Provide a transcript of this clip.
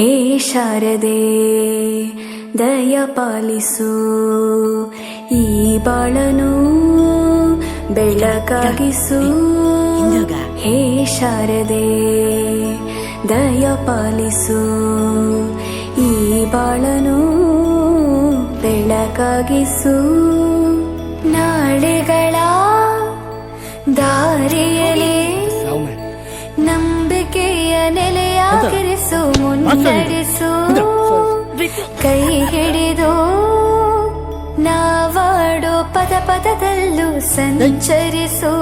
ಹೇ ಶಾರದೆ ದಯ ಪಾಲಿಸು, ಈ ಬಾಳನು ಬೆಳಕಾಗಿಸು. ಹೇ ಶಾರದೆ ದಯ ಪಾಲಿಸು, ಈ ಬಾಳನು ಬೆಳಕಾಗಿಸು. ನಾಳೆಗಳ ದಾರಿಯಲ್ಲಿ ನಂಬಿಕೆಯ ನೆಲೆಯಾಗಿರಿಸು, ಮುನ್ನಡೆಸು. ಕೈ ಹಿಡಿದು ನಾವಾಡೋ ಪದ ಪದದಲ್ಲೂ ಸಂಚರಿಸು.